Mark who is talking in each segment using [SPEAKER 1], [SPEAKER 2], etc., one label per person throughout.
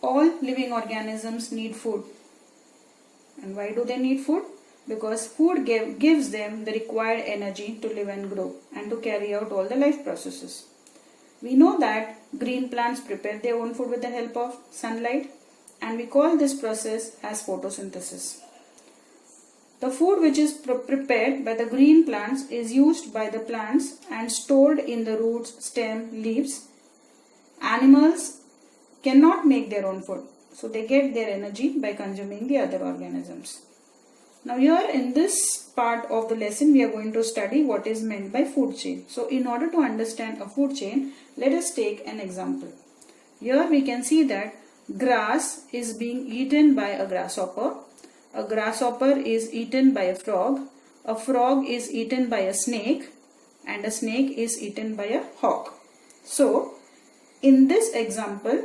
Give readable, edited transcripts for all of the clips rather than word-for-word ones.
[SPEAKER 1] all living organisms need food. And why do they need food? Because food gives them the required energy to live and grow and to carry out all the life processes. We know that green plants prepare their own food with the help of sunlight, and we call this process as photosynthesis. The food which is prepared by the green plants is used by the plants and stored in the roots, stem, leaves. Animals cannot make their own food, so they get their energy by consuming the other organisms. Now here in this part of the lesson we are going to study what is meant by food chain. So in order to understand a food chain, let us take an example. Here we can see that grass is being eaten by a grasshopper is eaten by a frog is eaten by a snake, and a snake is eaten by a hawk. So in this example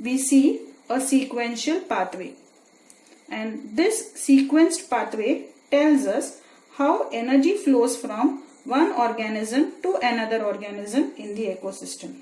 [SPEAKER 1] we see a sequential pathway, and this sequenced pathway tells us how energy flows from one organism to another organism in the ecosystem.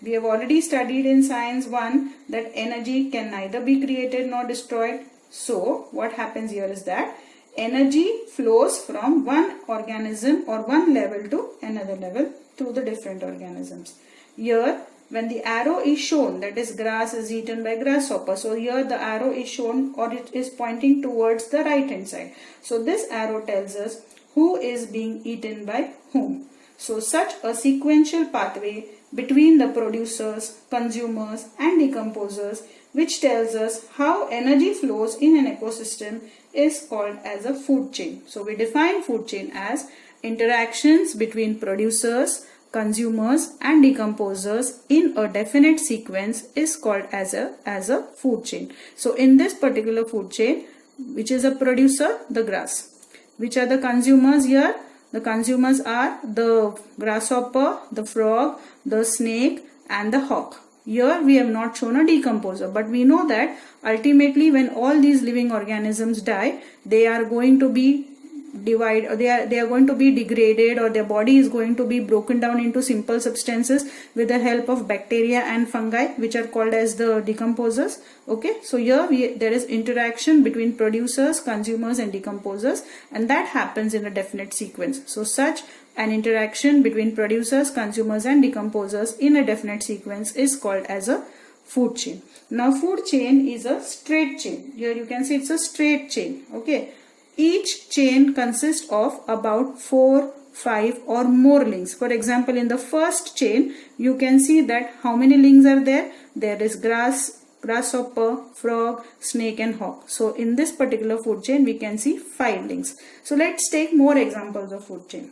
[SPEAKER 1] We have already studied in Science 1 that energy can neither be created nor destroyed. So what happens here is that energy flows from one organism or one level to another level through the different organisms. Here when the arrow is shown, that is grass is eaten by grasshopper, so here the arrow is shown or it is pointing towards the right hand side. So this arrow tells us who is being eaten by whom. So such a sequential pathway between the producers, consumers and decomposers, which tells us how energy flows in an ecosystem, is called as a food chain. So we define food chain as interactions between producers, consumers and decomposers in a definite sequence is called as a food chain. So in this particular food chain, which is a producer? The grass. Which are the consumers here? The consumers are the grasshopper, the frog, the snake and the hawk. Here we have not shown a decomposer, but we know that ultimately when all these living organisms die, they are going to be they are going to be degraded, or their body is going to be broken down into simple substances with the help of bacteria and fungi, which are called as the decomposers. Okay, so here there is interaction between producers, consumers and decomposers, and that happens in a definite sequence. So such an interaction between producers, consumers and decomposers in a definite sequence is called as a food chain. Now food chain is a straight chain. Here you can see it's a straight chain. Okay, each chain consists of about 4, 5 or more links. For example, in the first chain you can see that how many links are there? There is grasshopper, frog, snake and hawk. So in this particular food chain we can see 5 links. So let's take more examples of food chain.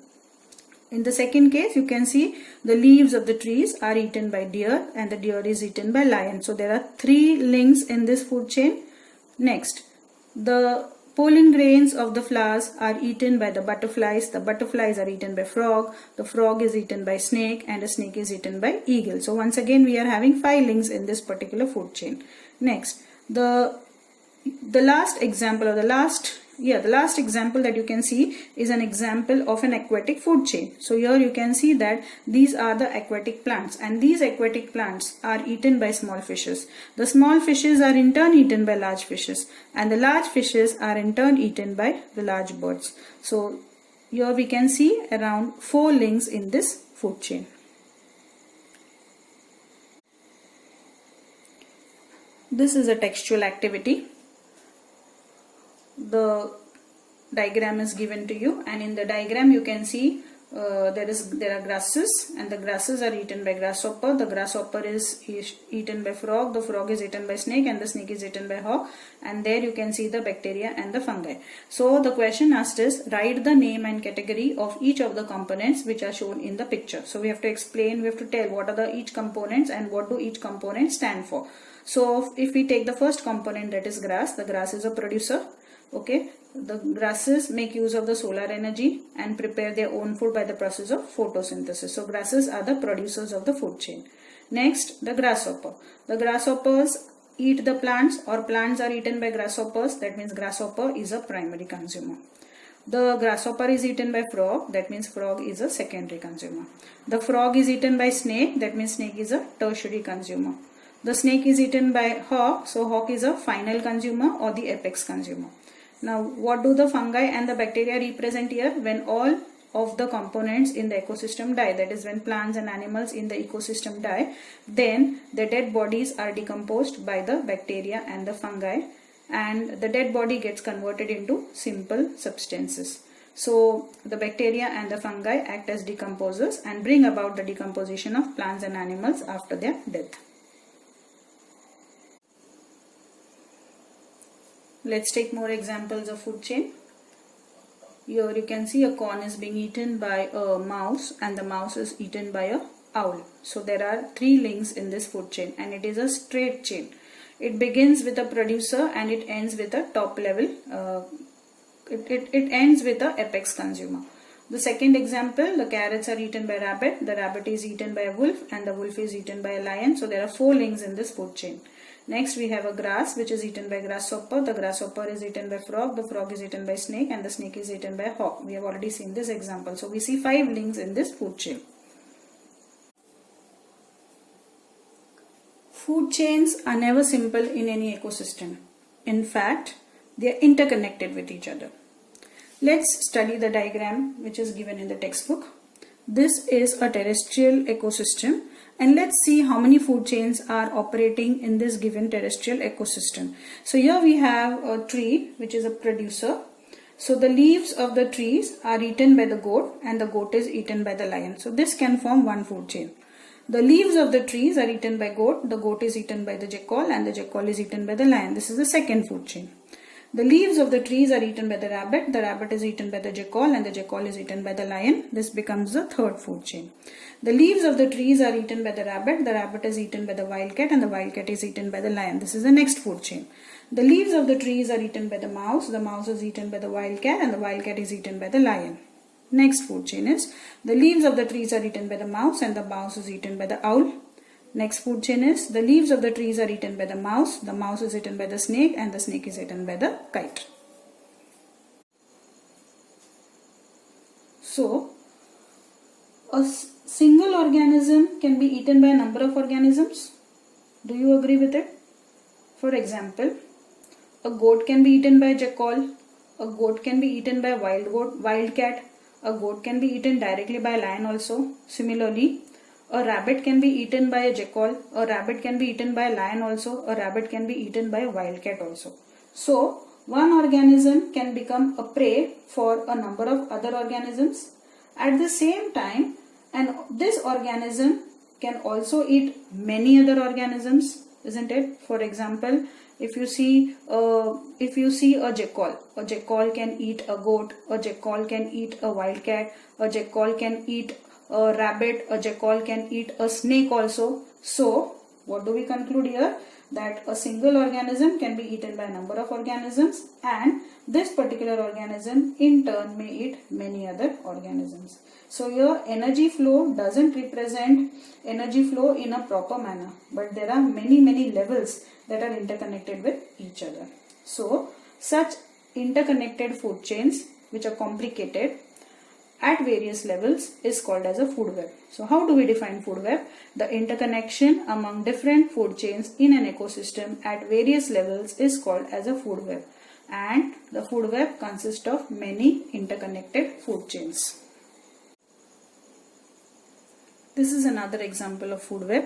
[SPEAKER 1] In the second case, you can see the leaves of the trees are eaten by deer and the deer is eaten by lion. So there are 3 links in this food chain. Next, the pollen grains of the flowers are eaten by the butterflies are eaten by frog, the frog is eaten by snake and the snake is eaten by eagle. So once again we are having 5 links in this particular food chain. Next, the last example or the last example that you can see is an example of an aquatic food chain. So here you can see that these are the aquatic plants, and these aquatic plants are eaten by small fishes. The small fishes are in turn eaten by large fishes, and the large fishes are in turn eaten by the large birds. So here we can see around 4 links in this food chain. This is a textual activity. The diagram is given to you, and in the diagram you can see there are grasses, and the grasses are eaten by grasshopper, the grasshopper is eaten by frog, the frog is eaten by snake and the snake is eaten by hawk, and there you can see the bacteria and the fungi. So the question asked is, write the name and category of each of the components which are shown in the picture. So we have to explain, we have to tell what are each components and what do each component stand for. So if we take the first component, that is grass, the grass is a producer. Okay, the grasses make use of the solar energy and prepare their own food by the process of photosynthesis. So grasses are the producers of the food chain. Next, the grasshopper. The grasshoppers eat the plants, or plants are eaten by grasshoppers. That means grasshopper is a primary consumer. The grasshopper is eaten by frog. That means frog is a secondary consumer. The frog is eaten by snake. That means snake is a tertiary consumer. The snake is eaten by hawk, so hawk is a final consumer or the apex consumer. Now, what do the fungi and the bacteria represent here? When all of the components in the ecosystem die, that is when plants and animals in the ecosystem die, then the dead bodies are decomposed by the bacteria and the fungi, and the dead body gets converted into simple substances. So the bacteria and the fungi act as decomposers and bring about the decomposition of plants and animals after their death. Let's take more examples of food chain. Here you can see a corn is being eaten by a mouse and the mouse is eaten by a owl. So there are 3 links in this food chain and it is a straight chain. It begins with a producer and it ends with a top level, it ends with the apex consumer. The second example, the carrots are eaten by rabbit, the rabbit is eaten by a wolf and the wolf is eaten by a lion. So there are 4 links in this food chain. Next we have a grass which is eaten by grasshopper, the grasshopper is eaten by frog, the frog is eaten by snake and the snake is eaten by hawk. We have already seen this example. So we see 5 links in this food chain. Food chains are never simple in any ecosystem. In fact, they are interconnected with each other. Let's study the diagram which is given in the textbook. This is a terrestrial ecosystem and let's see how many food chains are operating in this given terrestrial ecosystem. So here we have a tree which is a producer. So the leaves of the trees are eaten by the goat and the goat is eaten by the lion. So this can form one food chain. The leaves of the trees are eaten by goat, the goat is eaten by the jackal and the jackal is eaten by the lion. This is the second food chain. The leaves of the trees are eaten by the rabbit is eaten by the jackal and the jackal is eaten by the lion. This becomes the third food chain. The leaves of the trees are eaten by the rabbit is eaten by the wildcat and the wildcat is eaten by the lion. This is the next food chain. The leaves of the trees are eaten by the mouse is eaten by the wildcat and the wildcat is eaten by the lion. Next food chain is the leaves of the trees are eaten by the mouse and the mouse is eaten by the owl. Next food chain is the leaves of the trees are eaten by the mouse is eaten by the snake and the snake is eaten by the kite. So, a single organism can be eaten by a number of organisms. Do you agree with it? For example, a goat can be eaten by a jackal, a goat can be eaten by a wildcat, a goat can be eaten directly by a lion also. Similarly, a rabbit can be eaten by a jackal, a rabbit can be eaten by a lion also, a rabbit can be eaten by a wildcat also. So, one organism can become a prey for a number of other organisms. At the same time, and this organism can also eat many other organisms, isn't it? For example, if you see a jackal can eat a goat, a jackal can eat a wildcat, a jackal can eat a rabbit, a jackal can eat a snake also. So, what do we conclude here? That a single organism can be eaten by a number of organisms and this particular organism in turn may eat many other organisms. So here energy flow doesn't represent energy flow in a proper manner, but there are many levels that are interconnected with each other. So such interconnected food chains which are complicated at various levels is called as a food web. So how do we define food web? The interconnection among different food chains in an ecosystem at various levels is called as a food web. And the food web consists of many interconnected food chains. This is another example of food web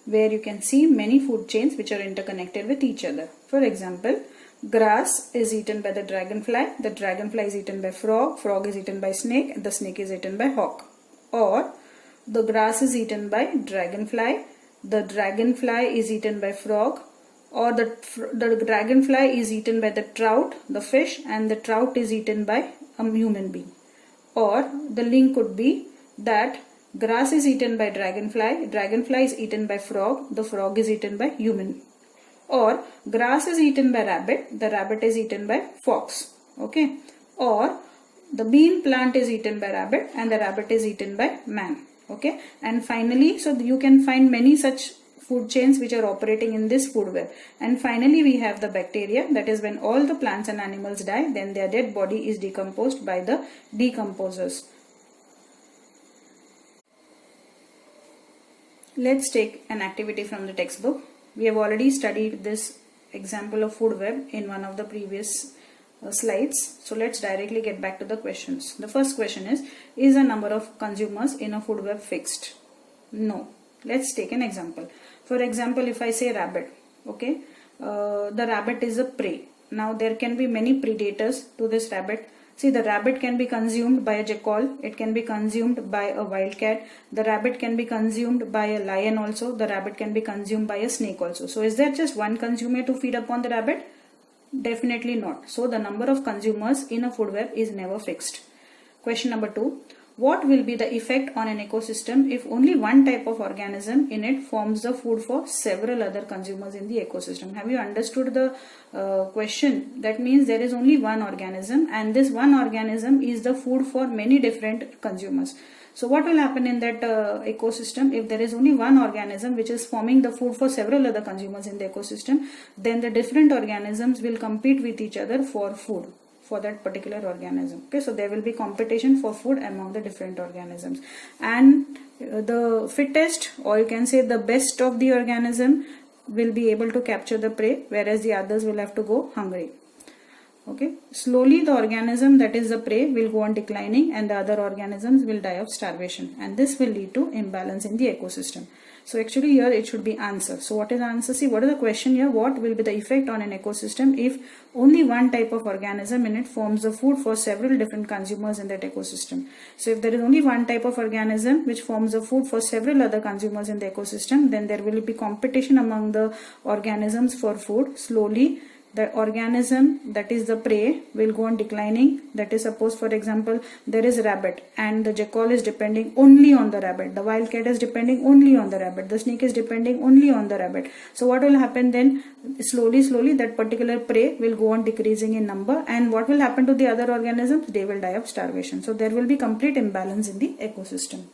[SPEAKER 1] where you can see many food chains which are interconnected with each other. For example, grass is eaten by the dragonfly is eaten by frog is eaten by snake, and the snake is eaten by hawk. Or the grass is eaten by dragonfly, the dragonfly is eaten by frog, or the dragonfly is eaten by the trout, the fish, and the trout is eaten by a human being. Or the link could be that grass is eaten by dragonfly is eaten by frog, the frog is eaten by human. Or grass is eaten by rabbit, the rabbit is eaten by fox. Okay. Or the bean plant is eaten by rabbit and the rabbit is eaten by man. Okay. And finally, so you can find many such food chains which are operating in this food web. And finally we have the bacteria, that is when all the plants and animals die, then their dead body is decomposed by the decomposers. Let's take an activity from the textbook. We have already studied this example of food web in one of the previous slides. So let's directly get back to the questions. The first question is the number of consumers in a food web fixed? No. Let's take an example. For example, if I say rabbit, okay, the rabbit is a prey. Now there can be many predators to this rabbit. See, the rabbit can be consumed by a jackal, it can be consumed by a wildcat, the rabbit can be consumed by a lion also, the rabbit can be consumed by a snake also. So is there just one consumer to feed upon the rabbit? Definitely not. So the number of consumers in a food web is never fixed. Question number 2. What will be the effect on an ecosystem if only one type of organism in it forms the food for several other consumers in the ecosystem? Have you understood the question? That means there is only one organism, and this one organism is the food for many different consumers. So what will happen in that ecosystem if there is only one organism which is forming the food for several other consumers in the ecosystem? Then the different organisms will compete with each other for food for that particular organism. Okay, so there will be competition for food among the different organisms, and the fittest, or you can say the best of the organism, will be able to capture the prey, whereas the others will have to go hungry. Okay, slowly the organism that is the prey will go on declining, and the other organisms will die of starvation, and this will lead to imbalance in the ecosystem. So actually here it should be answer. So what is the answer? See, what is the question here? What will be the effect on an ecosystem if only one type of organism in it forms the food for several different consumers in that ecosystem? So if there is only one type of organism which forms the food for several other consumers in the ecosystem, then there will be competition among the organisms for food. Slowly the organism that is the prey will go on declining. That is, suppose for example there is a rabbit and the jackal is depending only on the rabbit, the wildcat is depending only on the rabbit, the snake is depending only on the rabbit. So what will happen then? Slowly that particular prey will go on decreasing in number, and what will happen to the other organisms? They will die of starvation. So there will be complete imbalance in the ecosystem.